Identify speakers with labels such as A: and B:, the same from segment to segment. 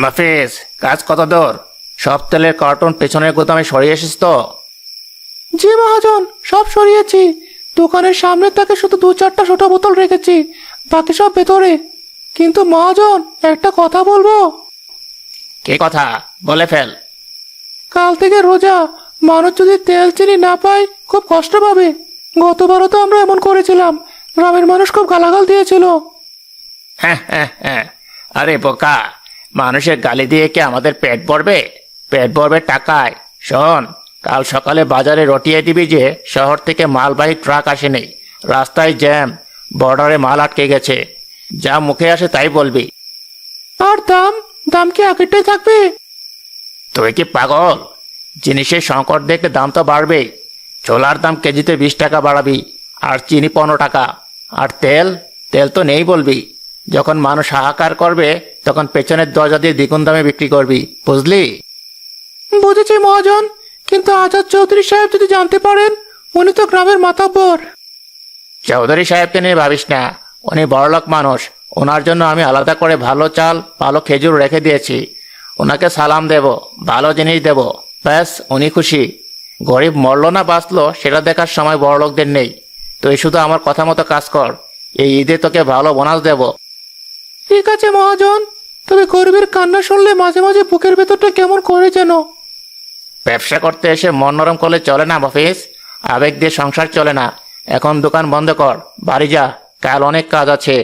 A: মাফিজ, কাজ কত দূর? সব তেলের কার্টন পেছনের গুদামে সরিয়ে এসেছিস তো?
B: জি মহাজন, সব সরিয়েছি। দোকানের সামনে তাকে শুধু 2-4টা ছোট বোতল রেখেছি, বাকি সব ভেতরে। কিন্তু মহাজন, একটা কথা বলবো।
A: কি কথা? বলে ফেল।
B: কাল থেকে রোজা, মানুষ যদি তেল চিনি না পায় খুব কষ্ট পাবে। গতবারও তো আমরা এমন করেছিলাম, গ্রামের মানুষ খুব গালাগাল দিয়েছিল।
A: হ্যাঁ হ্যাঁ হ্যাঁ, আরে বোকা, মানুষের গালি দিয়ে কি আমাদের পেট ভরবে? পেট ভরবে টাকায়। শোন, কাল সকালে বাজারে রটিয়ে দিবি যে শহর থেকে মালবাহী ট্রাক আসেনি, রাস্তায় জ্যাম, বর্ডারে মাল আটকে গেছে। যা মুখে আসে তাই বলবি।
B: আর দাম, দাম কি আগেরটাই থাকবে?
A: তুই কি পাগল? জিনিসের সংকট দেখলে দাম তো বাড়বেই। ছোলার দাম কেজিতে 20 টাকা বাড়াবি, আর চিনি 15 টাকা। আর তেল, তেল তো নেই বলবি। যখন মানুষ হাহাকার করবে তখন পেছনের দরজা দিয়ে দ্বিগুণ দামে বিক্রি করবি, বুঝলি?
B: বুঝেছি মহাজন, কিন্তু আজাদ চৌধুরী সাহেব যদি জানতে পারেন, উনি তো গ্রামের মাতাব্বর।
A: চৌধুরী সাহেবকে নিয়ে ভাবিস না, উনি বড়লোক মানুষ। ওনার জন্য আমি আলাদা করে ভালো চাল, ভালো খেজুর রেখে দিয়েছি। ওনাকে সালাম দেব, ভালো জিনিস দেব, ব্যাস উনি খুশি। গরিব মরলো না বাঁচলো সেটা দেখার সময় বড়লোকদের নেই। তুই শুধু আমার কথা মতো কাজ কর, এই ঈদে তোকে ভালো বোনাস দেব।
B: ঠিক আছে মহাজন, তবে গরিবের কান্না শুনলে মাঝে মাঝে বুকের ভেতরটা কেমন করে যেন।
A: ব্যবসা করতে এসে মন নরম করলে চলে না মফিজ, আবেগ দিয়ে সংসার চলে না। এখন দোকান বন্ধ কর, বাড়ি যা, কাল অনেক কাজ আছে।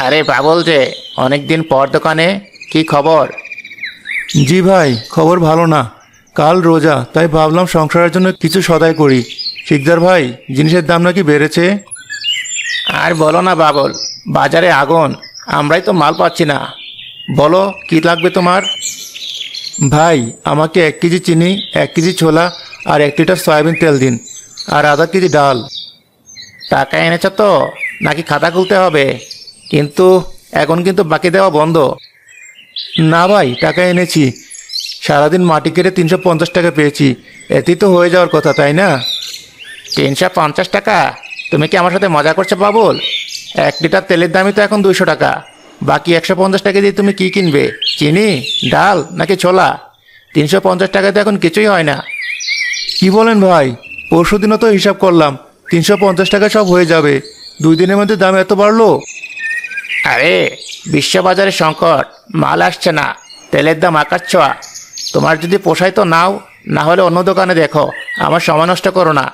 A: আরে বাবুল যে, অনেকদিন পর দোকানে, কি খবর?
C: জি ভাই, খবর ভালো না। কাল রোজা, তাই ভাবলাম সংসারের জন্য কিছু সদাই করি। শিকদার ভাই, জিনিসের দাম নাকি বেড়েছে?
A: আর বলো না বাবুল, বাজারে আগুন, আমরাই তো মাল পাচ্ছি না। বলো কি লাগবে তোমার?
C: ভাই, আমাকে 1 কেজি চিনি, 1 কেজি ছোলা আর 1 লিটার সয়াবিন তেল দিন, আর আধা কেজি ডাল।
A: টাকা এনেছো তো, নাকি খাতা খুলতে হবে? কিন্তু এখন কিন্তু বাকি দেওয়া বন্ধ।
C: না ভাই, টাকা এনেছি। সারাদিন মাটি কেটে 350 টাকা পেয়েছি, এতেই তো হয়ে যাওয়ার কথা, তাই না?
A: 350 টাকা? তুমি কি আমার সাথে মজা করছো বাবুল? 1 লিটার তেলের দামই তো এখন 200 টাকা। বাকি 150 টাকা দিয়ে তুমি কি কিনবে? চিনি, ডাল নাকি ছোলা? 350 টাকাতে এখন কিছুই হয় না।
C: কি বলেন ভাই? পরশুদিনও তো হিসাব করলাম, 350 টাকা সব হয়ে যাবে। 2 দিনের মধ্যে দাম এত বাড়লো?
A: আরে, বিশ্ববাজারে সংকট, মাল আসছে না, তেলের দাম আকাশ ছোঁয়া। তোমার যদি পোষায় তো নাও, না হলে অন্য দোকানে দেখো, আমার সময় নষ্ট করো না।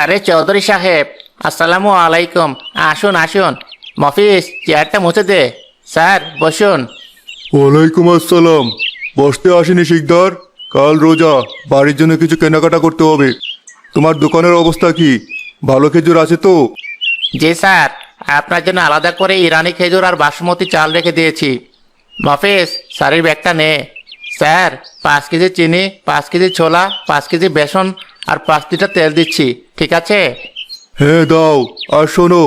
A: আরে চৌধুরী সাহেব, আসসালামু আলাইকুম। আসুন আসুন, মফিজ চেয়ারটা মুছে দে। স্যার বসুন।
C: ওয়ালাইকুম আসসালাম। বসতে আসেনি শিকদার, কাল রোজা, বাড়ির জন্য কিছু কেনাকাটা করতে হবে। তোমার দোকানের অবস্থা কি? ভালো খেজুর আছে তো?
A: জি স্যার, আপনার জন্য আলাদা করে ইরানি খেজুর আর বাসমতি চাল রেখে দিয়েছি। মফিজ, স্যারের ব্যাগটা নে। স্যার, 5 কেজি চিনি, 5 কেজি ছোলা, 5 কেজি বেসন আর 5 লিটার তেল দিচ্ছি, ঠিক আছে?
C: হ্যাঁ দাও, আর শোনো,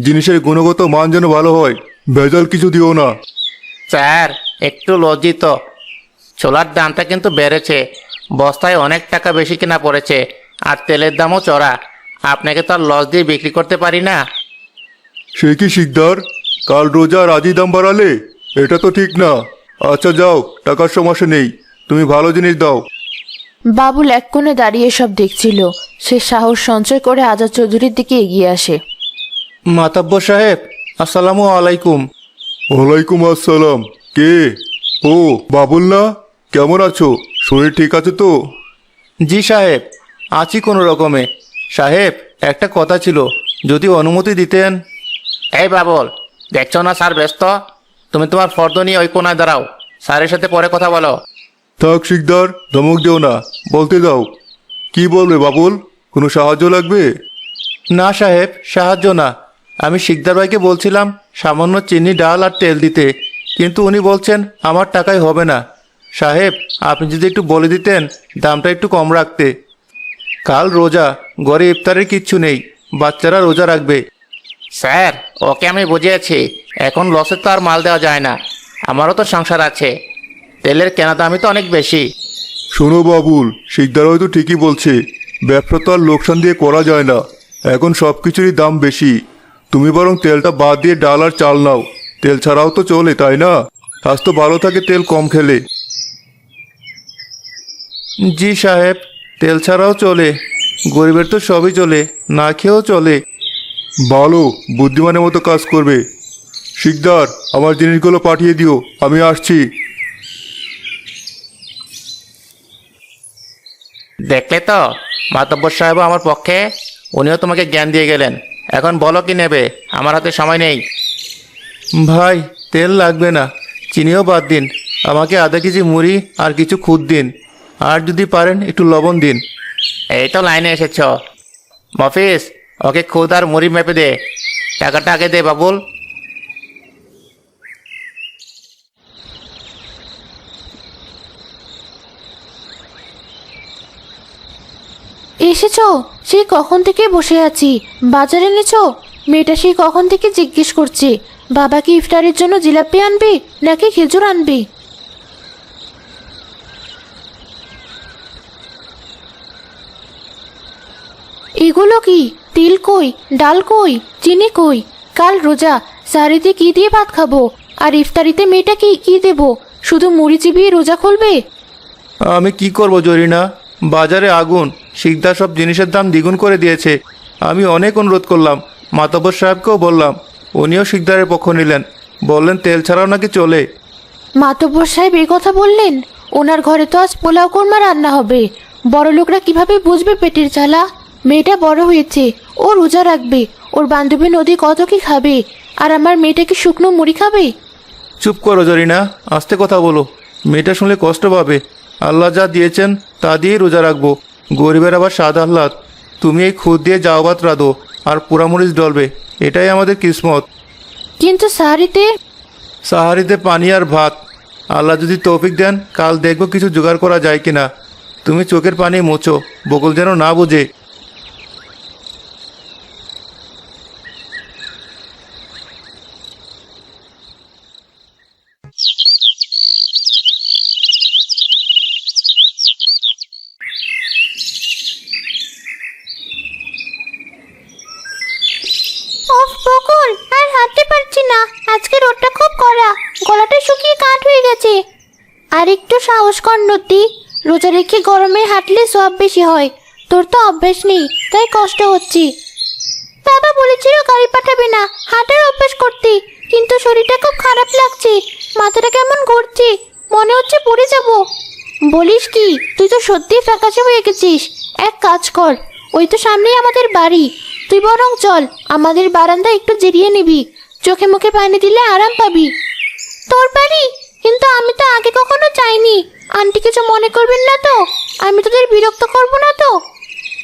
C: জিনিসের গুণগত মান যেন ভালো হয়, ভেজাল কিছু দিও না।
A: স্যার, একটু লজ্জিত। ছোলার দামটা কিন্তু বেড়েছে, বস্তায় অনেক টাকা বেশি কিনা পড়েছে, আর তেলের দামও চড়া। আপনাকে তো আর লস দিয়ে বিক্রি করতে পারি না।
C: সে কি শিকদার, কাল রোজা আর আজই দাম বাড়ালে? এটা তো ঠিক না। আচ্ছা যাও, টাকার সমস্যা নেই, তুমি ভালো জিনিস দাও।
D: বাবুল এক কোণে দাঁড়িয়ে সব দেখছিল। সে সাহস সঞ্চয় করে আজাদ চৌধুরীর দিকে এগিয়ে আসে।
C: মাতাব্বর সাহেব, আসসালামু আলাইকুম। ওয়ালাইকুম আসসালাম। কে? ও বাবুল না? কেমন আছো? শরীর ঠিক আছে তো? জি সাহেব, আছি কোনো রকমে। সাহেব, একটা কথা ছিল, যদি অনুমতি দিতেন।
A: এই বাবুল, দেখছো না স্যার ব্যস্ত? তুমি তোমার ফর্দ নিয়ে ওই কোনায় দাঁড়াও, স্যারের সাথে পরে কথা বলো।
C: থাক শিকদার, ধমক দিও না, বলতে দাও। কি বলবে বাবুল? কোনো সাহায্য লাগবে? না সাহেব, সাহায্য না। আমি শিকদার ভাইকে বলছিলাম সামান্য চিনি, ডাল আর তেল দিতে, কিন্তু উনি বলছেন আমার টাকায় হবে না। সাহেব, আপনি যদি একটু বলে দিতেন দামটা একটু কম রাখতে। কাল রোজা, ঘরে ইফতারের কিচ্ছু নেই, বাচ্চারা রোজা রাখবে।
A: স্যার, ওকে আমি বুঝিয়েছি, এখন লসে তো আর মাল দেওয়া যায় না, আমারও তো সংসার আছে, তেলের কেনা দামই তো অনেক বেশি।
C: শোনো বাবুল, শিকদার হয়তো ঠিকই বলছে, ব্যবসা তো আর লোকসান দিয়ে করা যায় না, এখন সব কিছুরই দাম বেশি। তুমি বরং তেলটা বাদ দিয়ে ডাল আর চাল নাও, তেল ছাড়াও তো চলে, তাই না? স্বাস্থ্য ভালো থাকে তেল কম খেলে।
B: জি সাহেব, তেল ছাড়াও চলে, গরিবের তো সবই চলে, না খেয়েও চলে।
C: ভালো, বুদ্ধিমানের মতো কাজ করবে। শিকদার, আমার জিনিসগুলো পাঠিয়ে দিও, আমি আসছি।
A: দেখলে তো, মাতব্বর সাহেব আমার পক্ষে, উনিও তোমাকে জ্ঞান দিয়ে গেলেন। এখন বলো কি নেবে, আমার হাতে সময় নেই।
B: ভাই, তেল লাগবে না, চিনিও বাদ দিন, আমাকে আধা কেজি মুড়ি আর কিছু খুদ দিন, আর যদি পারেন একটু লবণ দিন।
A: এই তো লাইনে এসেছ। মফিস, ওকে খুদ আর মুড়ি মেপে দে, টাকাটা আগে দে বাবুল।
D: এসেছো? সেই কখন থেকে বসে আছি, বাজারে এনেছো? মেয়েটা সেই কখন থেকে জিজ্ঞেস করছে বাবা কি ইফতারের জন্য জিলাপি আনবি নাকি খেজুর আনবি। এগুলো কি? তিল কই, ডাল কই, চিনি কই? কাল রোজা, সারিতে কি দিয়ে ভাত খাবো? আর ইফতারিতে মেয়েটা কি কি দেবো? শুধু মুড়ি চিবিয়ে রোজা খুলবে?
B: আমি কি করব জরিনা, বাজারে আগুন, শিকদার সব জিনিসের দাম দ্বিগুণ করে দিয়েছে। আমি অনেক অনুরোধ করলাম, মাতব্বর সাহেবকেও বললাম, উনিও শিকদারের পক্ষ নিলেন, বললেন তেল ছাড়াও নাকি চলে।
D: মাতব্বর সাহেব এই কথা বললেন? ওনার ঘরে তো আজ পোলাও কোরমা রান্না হবে। বড় লোকরা কিভাবে বুঝবে পেটের জ্বালা? মেয়েটা বড় হয়েছে, ও রোজা রাখবে, ওর বান্ধবী নদী কত কি খাবে, আর আমার মেয়েটা কি শুকনো মুড়ি খাবে?
B: চুপ করো জরিনা, আস্তে কথা বলো, মেয়েটা শুনলে কষ্ট পাবে। আল্লাহ যা দিয়েছেন তা দিয়েই রোজা রাখবো, গরিবের আবার স্বাদ আহ্লাদ। তুমি এই খুদ দিয়ে যাও ভাত রাঁধো আর পোড়ামরিচ ডলবে, এটাই আমাদের কিসমত।
D: কিন্তু সাহারিতে?
B: সাহারিতে পানি আর ভাত, আল্লাহ যদি তৌফিক দেন কাল দেখবো কিছু জোগাড় করা যায় কিনা। তুমি চোখের পানি মোছো, বকুল যেন না বুঝে।
E: ওফ বকুল, আর হাঁটতে পারছি না, আজকে রোদটা খুব কড়া, গলাটা শুকিয়ে কাঠ হয়ে গেছে। আর একটু সাহস কর নতি, রোজা রেখে গরমে হাঁটলে সব বেশি হয়, তোর তো অভ্যাস নেই তাই কষ্ট হচ্ছে। বাবা বলেছিল গাড়ি পাঠাবে না, হাঁটার অভ্যাস করতে, কিন্তু শরীরটা খুব খারাপ লাগছে, মাথাটা কেমন ঘুরছে, মনে হচ্ছে পড়ে যাব। বলিস কি, তুই তো সত্যি ফ্যাকাশে হয়ে গেছিস। এক কাজ কর, ওই তো সামনেই আমাদের বাড়ি, তুই বরং চল, আমাদের বারান্দা একটু জিরিয়ে নিবি, চোখে মুখে পানি দিলে আরাম পাবি। তোর বাড়ি? কিন্তু আমি তো আগে কখনো যাইনি, আন্টি কিছু মনে করবেন না তো? আমি তোদের বিরক্ত করবো না তো?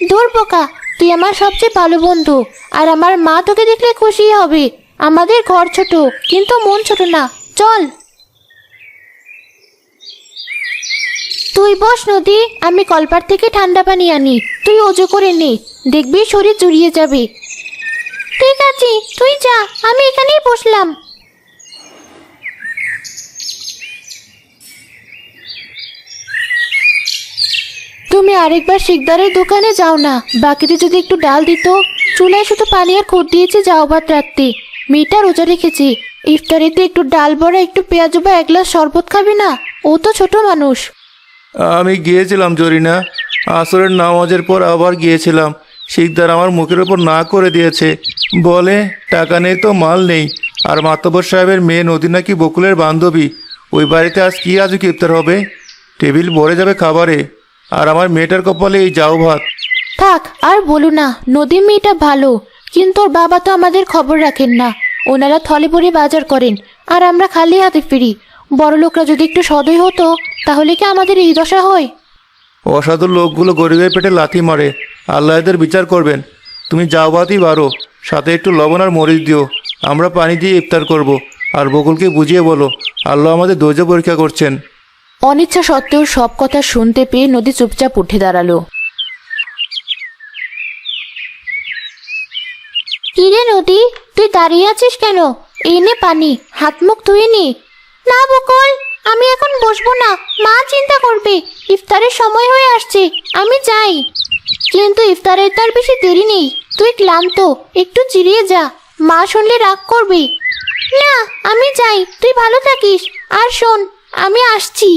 E: ধুর বোকা, তুই আমার সবচেয়ে ভালো বন্ধু, আর আমার মা তোকে দেখলে খুশি হবে। আমাদের ঘর ছোট, কিন্তু মন ছোট না, চল। তুই বস নদী, আমি কলপার থেকে ঠান্ডা পানি আনি, তুই ওজো করে নে, দেখবি শরীর জুড়িয়ে যাবে। ঠিক আছে, তুই যা, আমি এখানেই বসলাম।
D: তুমি আরেকবার শিকদারের দোকানে যাও না, বাকিতে যদি একটু ডাল দিত। চুলায় শুধু পানি আর খুদ দিয়েছে যাও ভাত রাখতে। মেয়েটা রোজা রেখেছে, ইফতারিতে একটু ডাল বড়া, একটু পেঁয়াজ বা এক গ্লাস শরবত খাবে না? ও তো ছোট মানুষ।
B: আমি গিয়েছিলাম জরিনা, আসরের নামাজের পর আবার গিয়েছিলাম, শিকদার আমার মুখের ওপর না করে দিয়েছে, বলে টাকা নেই তো মাল নেই। আর মাতব্বর সাহেবের মেয়ে নদী নাকি বকুলের বান্ধবী, ওই বাড়িতে আজ কি আজকে ইফতার হবে, টেবিল ভরে যাবে খাবারে, আর আমার মেয়েটার কপালে এই যাও ভাত।
D: থাক আর বলো না, নদী মেয়েটা ভালো, কিন্তু ওর বাবা তো আমাদের খবর রাখেন না। ওনারা থলে ভরে বাজার করেন, আর আমরা খালি হাতে ফিরি। বড় লোকরা যদি একটু সদয় হতো, তাহলে কি আমাদের এই দশা হয়?
B: অসাধু লোকগুলো গরিবের পেটে লাথি মারে, আল্লাহ এদের বিচার করবেন। তুমি যাও ভাতই বারো, সাথে একটু লবণ আর মরিচ দিও, আমরা পানি দিয়ে ইফতার করব। আর বকুলকে বুঝিয়ে বলো আল্লাহ আমাদের ধৈর্য পরীক্ষা করছেন।
D: অনিচ্ছা সত্ত্বেও সব কথা শুনতে পেয়ে নদী চুপচাপ উঠে দাঁড়ালো।
E: কিরে নদী, তুই দাঁড়িয়ে আছিস কেন?
D: এই নে পানি, হাত মুখ ধুয়ে নি।
E: না বকুল, আমি এখন বসবো না, মা চিন্তা করবে। ইফতারের সময় হয়ে আসছে, আমি যাই।
D: কিন্তু ইফতারের তো আর বেশি দেরি নেই। তুই ক্লান্ত, একটু জিরিয়ে যা, মা শুনলে রাগ করবে।
E: না, আমি যাই, তুই ভালো থাকিস। আর শোন, আমি আসছি।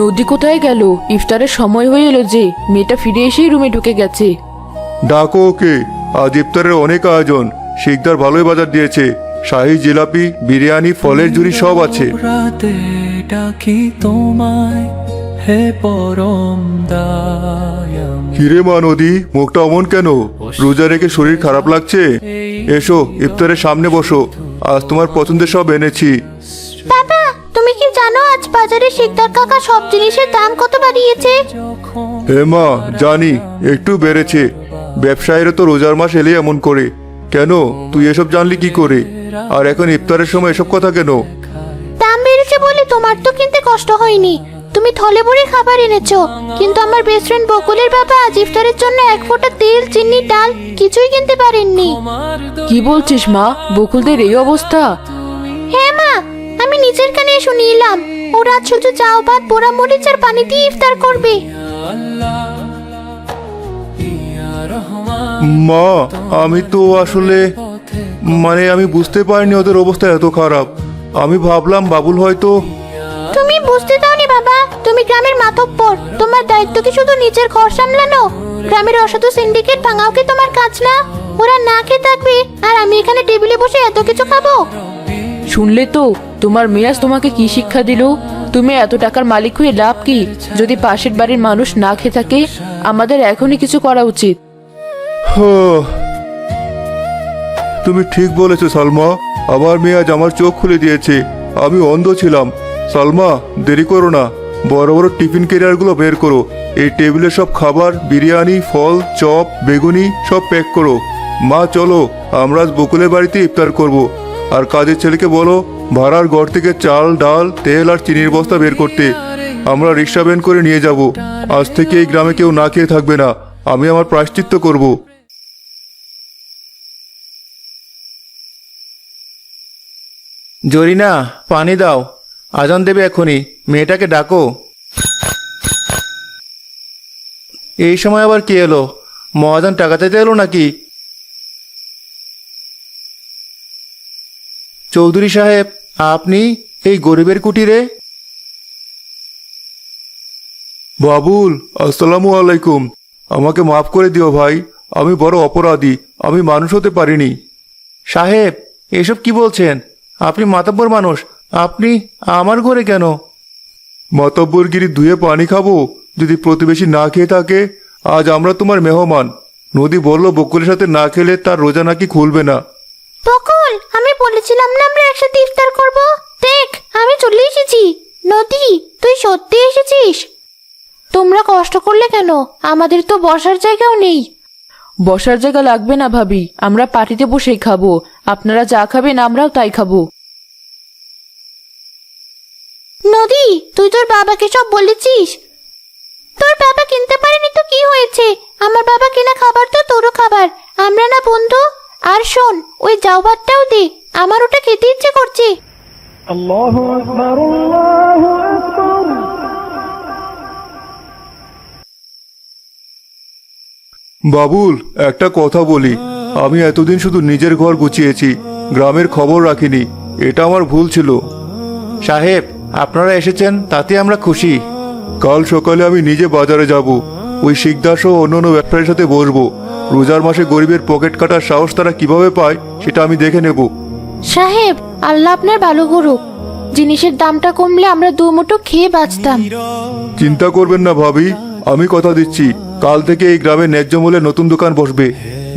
F: নদী কোথায় গেল? ইফতারের সময় হয়ে এলো যে, মেয়েটা ফিরে এসেই রুমে ঢুকে গেছে।
C: ডাকো ওকে, আজ ইফতারের অনেক আয়োজন। শিকদার ভালোই বাজার দিয়েছে, শাহী জিলাপি, বিরিয়ানি, ফলের ঝুড়ি সব আছে।
G: রাতে ডাকি তোমায়, হে পরম দয়াময়।
C: কিরে মা নদী, মুখটা অমন কেন? রোজা রেখে শরীর খারাপ লাগছে? এসো ইফতারের সামনে বসো, আজ তোমার পছন্দের সব এনেছি।
E: বাবা, তুমি কি জানো আজ বাজারে শিকদার কাকা সব জিনিসের দাম কত বাড়িয়েছে?
C: হে মা, জানি একটু বেড়েছে। ব্যবসায়ীরা তো রোজার মাস এলে এমন করে। কেন, তুই এসব জানলি কি করে? আর এখন ইফতারের সময় এসব কথা কেন?
E: দাম বেড়েছে বলে তোমার তো কিনতে কষ্ট হয়নি, তুমি থলে ভরে খাবার এনেছো। কিন্তু আমার বেস্ট ফ্রেন্ড বকুলের বাবা আজ ইফতারের জন্য এক ফোঁটা তেল, চিনি, ডাল কিছুই কিনতে পারেননি।
F: কি বলছিস মা, বকুলদের এই অবস্থা?
E: হ্যাঁ মা, আমি নিজের কানে শুনে এলাম। ওরা শুধু চাও ভাত, পোড়া মরিচ আর পানি দিয়ে ইফতার করবে।
C: মা, আমি তো আসলে আমি বুঝতে পারিনি ওদের অবস্থা এত খারাপ। আমি ভাবলাম বাবুল হয়তো।
E: তুমি বুঝতে দাওনি বাবা, তুমি গ্রামের মাতব্বর, তোমার দায়িত্ব কি শুধু নিজের ঘর সামলানো? গ্রামের অসাধু সিন্ডিকেট ভাঙাও কি তোমার কাজ না? ওরা না খেয়ে থাকবে আর আমি এখানে টেবিলে বসে এত কিছু খাবো?
F: শুনলে তো, তোমার মেয়াজ তোমাকে কি শিক্ষা দিল? তুমি এত টাকার মালিক হয়ে লাভ কি যদি পাশের বাড়ির মানুষ না খেয়ে থাকে? আমাদের এখনই কিছু করা উচিত।
C: তুমি ঠিক বলেছো সালমা, আমার মেয়ে আজ আমার চোখ খুলে দিয়েছে। আমি অন্ধ ছিলাম। সালমা, দেরি করো না, বড় বড় টিফিন ক্যারিয়ারগুলো বের করো। এই টেবিলে সব খাবার, বিরিয়ানি, ফল, চপ, বেগুনি সব প্যাক করো। মা চলো, আমরা আজ বকুলের বাড়িতে ইফতার করব। আর কাজের ছেলেকে বলো ভাড়ার ঘর থেকে চাল, ডাল, তেল আর চিনির বস্তা বের করতে। আমরা রিক্সা ভ্যান করে নিয়ে যাব। আজ থেকে এই গ্রামে কেউ না খেয়ে থাকবে না। আমি আমার প্রায়শ্চিত্ত করব।
B: জরিনা, পানি দাও, আজান দেবে এখনই, মেয়েটাকে ডাকো। এই সময় আবার কি এলো? মহাজন টাকা চাইতে এলো নাকি? চৌধুরী সাহেব, আপনি এই গরিবের কুটিরে?
C: বাবুল, আসসালামু আলাইকুম। আমাকে মাফ করে দিও ভাই, আমি বড় অপরাধী, আমি মানুষ হতে পারিনি।
B: সাহেব, এসব কি বলছেন? আপনি মাতব্বর মানুষ, আপনি আমার ঘরে কেন?
C: মাতব্বরগিরি ধুয়ে পানি খাবো যদি প্রতিবেশী না খেয়ে থাকে? আজ আমরা তোমার মেহমান। নদী বলল বকুলের সাথে না খেলে তার রোজা নাকি খুলবে না।
E: বকুল, আমি বলেছিলাম না আমরা একসাথে ইফতার করব? দেখ, আমি চলে এসেছি। নদী, তুই সত্যি এসেছিস?
D: তোমরা কষ্ট করলে কেন? আমাদের তো বসার জায়গাও নেই।
F: বসার জায়গা লাগবে না ভাবি, আমরা পার্টিতে বসেই খাবো। আপনারা যা খাবেন আমরাও তাই খাবো।
E: নদী, তুই তোর বাবাকে সব বলেছিস? তোর বাবা কিনতে পারেনি তো কি হয়েছে? আমার বাবা কেনা খাবার তো তোরও খাবার, আমরা না বন্ধু? আর শোন, ওই যাও ভাতটাও দে, আমার ওটা খেতে ইচ্ছে করছে।
C: বাবুল, একটা কথা বলি, আমি এতদিন শুধু নিজের ঘর গুছিয়েছি, গ্রামের খবর রাখিনি। এটা আমার ভুল ছিল।
B: সাহেব, আপনারা এসেছেন তাতে আমরা খুশি।
C: কাল সকালে আমি নিজে বাজারে যাব। ওই শিকদার সহ অন্যান্য ব্যবসায়ীর সাথে বসবো। রোজার মাসে গরিবের পকেট কাটার সাহস তারা কিভাবে পায় সেটা আমি দেখে নেব।
D: সাহেব, আল্লাহ আপনার ভালো করুক। জিনিসের দামটা কমলে আমরা দু মুঠো খেয়ে বাঁচতাম।
C: চিন্তা করবেন না ভাবি, আমি কথা দিচ্ছি কাল থেকে এই গ্রামে ন্যায্য মূল্যে নতুন দোকান বসবে,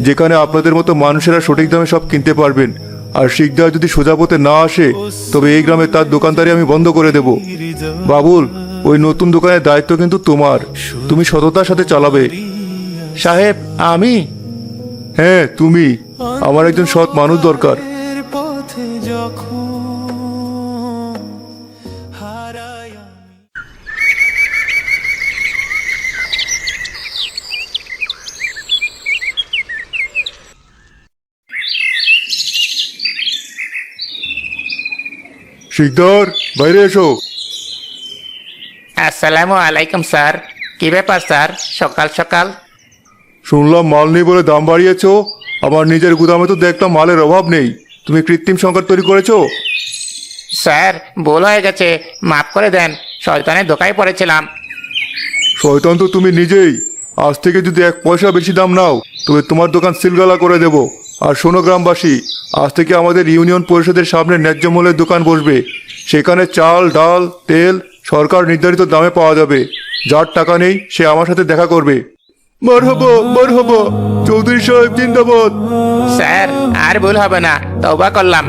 C: যেখানে আপনাদের মতো মানুষেরা সঠিক দামে সব কিনতে পারবেন। আর শিকদার যদি সোজা পথে না আসে তবে এই গ্রামে তার দোকানদারি আমি বন্ধ করে দেব। বাবুল, ওই নতুন দোকানের দায়িত্ব কিন্তু তোমার, তুমি সততার সাথে চালাবে।
B: সাহেব আমি?
C: হ্যাঁ তুমি, আমার একজন সৎ মানুষ দরকার।
G: এর পথে যখন হারাই আমি।
C: শিকদার, বাইরে এসো।
A: আসসালামু আলাইকুম স্যার। কি ব্যাপার স্যার, সকাল সকাল?
C: শুনলাম মাল নেই বলে দাম বাড়িয়েছো। আমার নিজের গুদামে তো দেখলাম মালের অভাব নেই, তুমি কৃত্রিম সংকট তৈরি করেছো।
A: স্যার ভুল হয়ে গেছে, মাফ করে দেন, শয়তানের ধোকায় পড়েছিলাম।
C: শয়তান তো তুমি নিজেই। আজ থেকে যদি 1 পয়সা বেশি দাম নাও তবে তোমার দোকান সিলগালা করে দেব। আর শোনো গ্রামবাসী, আজ থেকে আমাদের ইউনিয়ন পরিষদের সামনে ন্যায্য মূল্যের দোকান বসবে। সেখানে চাল, ডাল, তেল সরকার নির্ধারিত দামে পাওয়া যাবে। যার টাকা নেই সে আমার সাথে দেখা করবে। মারহাবা মারহাবা, চৌধুরী সাহেব জিন্দাবাদ।
A: স্যার আর ভুল হবে না, তওবা করলাম।